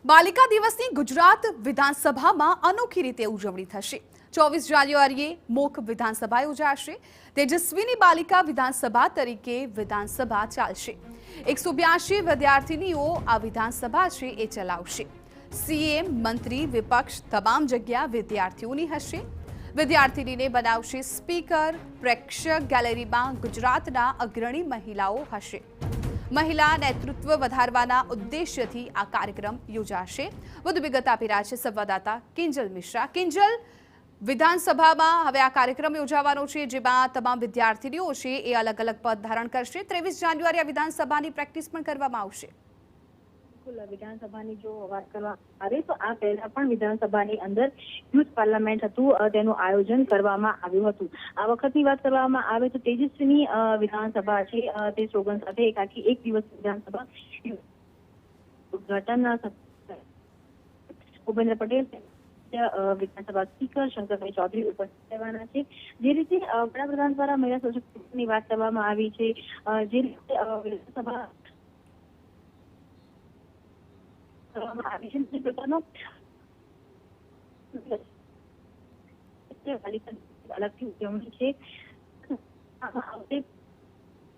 બાલિકા દિવસની ગુજરાત વિધાનસભામાં અનોખી રીતે ઉજવણી થશે। 24 જાન્યુઆરીએ મોક વિધાનસભા યોજાશે। તેજસ્વીની બાલિકા વિધાનસભા તરીકે વિધાનસભા ચાલશે। 182 વિદ્યાર્થીનીઓ આ વિધાનસભા છે એ ચલાવશે। સીએમ મંત્રી વિપક્ષ તમામ જગ્યા વિદ્યાર્થીઓની હશે। વિદ્યાર્થીનીને બનાવશે સ્પીકર। પ્રેક્ષક ગેલેરીમાં ગુજરાતના અગ્રણી મહિલાઓ હશે। महिला नेतृत्व વધારવાના ઉદ્દેશ્યથી આ કાર્યક્રમ યોજાશે। વધુ વિગત આપી રહ્યા છે સંવાદદાતા કિંજલ મિશ્રા। કિંજલ, વિધાનસભામાં હવે આ કાર્યક્રમ યોજાવાનો છે જેમાં તમામ વિદ્યાર્થીઓ છે એ અલગ અલગ પદ ધારણ કરશે। 23 જાન્યુઆરી આ વિધાનસભાની પ્રેક્ટિસ પણ કરવામાં આવશે। વિધાનસભાની જો વાત કરવામાં આવે તો આ પહેલા પણ વિધાનસભાની અંદર યુથ પાર્લામેન્ટ હતું, તેનું આયોજન કરવામાં આવ્યું હતું। આ વખતની વાત કરવામાં આવે તો તેજસ્વીની વિધાનસભા છે તે સ્લોગન સાથે એક દિવસ વિધાનસભા ઉદઘાટન ભૂપેન્દ્ર પટેલ વિધાનસભા સ્પીકર શંકરભાઈ ચૌધરી ઉપસ્થિત રહેવાના છે। જે રીતે વડાપ્રધાન દ્વારા મહિલા સશક્તિકરણની વાત કરવામાં આવી છે, જે રીતે વિધાનસભા અલગથી ઉજવણી છે।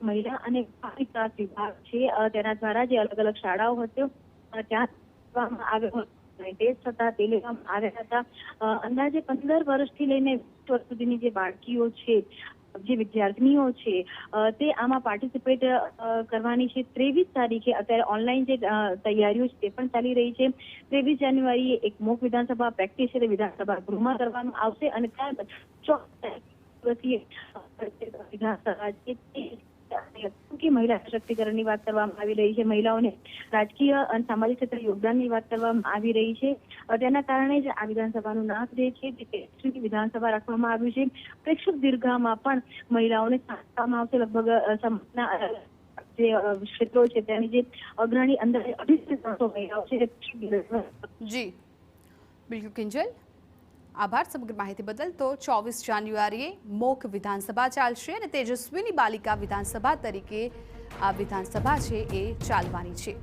મહિલા અને બાળ વિકાસ વિભાગ છે તેના દ્વારા જે અલગ અલગ શાળાઓ હશે ત્યાં આવ્યો ટેસ્ટ હતા તે લેવામાં આવ્યા હતા। અંદાજે 15 વર્ષથી લઈને 20 વર્ષ સુધીની જે બાળકીઓ છે, જે વિદ્યાર્થીનીઓ છે તે આમાં પાર્ટિસિપેટ કરવાની છે। 23 તારીખે અત્યારે ઓનલાઈન જે તૈયારીઓ છે તે પણ ચાલી રહી છે। 23 જાન્યુઆરીએ એક મોક વિધાનસભા પ્રેક્ટિસ છે વિધાનસભા ગૃહમાં કરવામાં આવશે અને ત્યારબાદ 4 વિધાનસભા છે મહિલા સશક્તિકરણની વાત કરવામાં આવી રહી છે। મહિલાઓને રાજકીય અને સામાજિક ક્ષેત્રે યોગદાનની વાત કરવામાં આવી રહી છે। તેના કારણે જ આ વિધાનસભાનું નામ જે છે વિધાનસભા રાખવામાં આવ્યું છે। પ્રેક્ષક દીર્ઘામાં પણ મહિલાઓને આપવામાં આવશે। લગભગ સમાજના જે ક્ષેત્રો છે તેની જે અગ્રણી અંદર 250 મહિલાઓ છે। જી બિલકુલ કિંજલ, આભાર સમગ્ર માહિતી બદલ। તો 24 જાન્યુઆરીએ મોક વિધાનસભા ચાલશે અને તેજસ્વીની બાલિકા વિધાનસભા તરીકે આ વિધાનસભા છે એ ચાલવાની છે।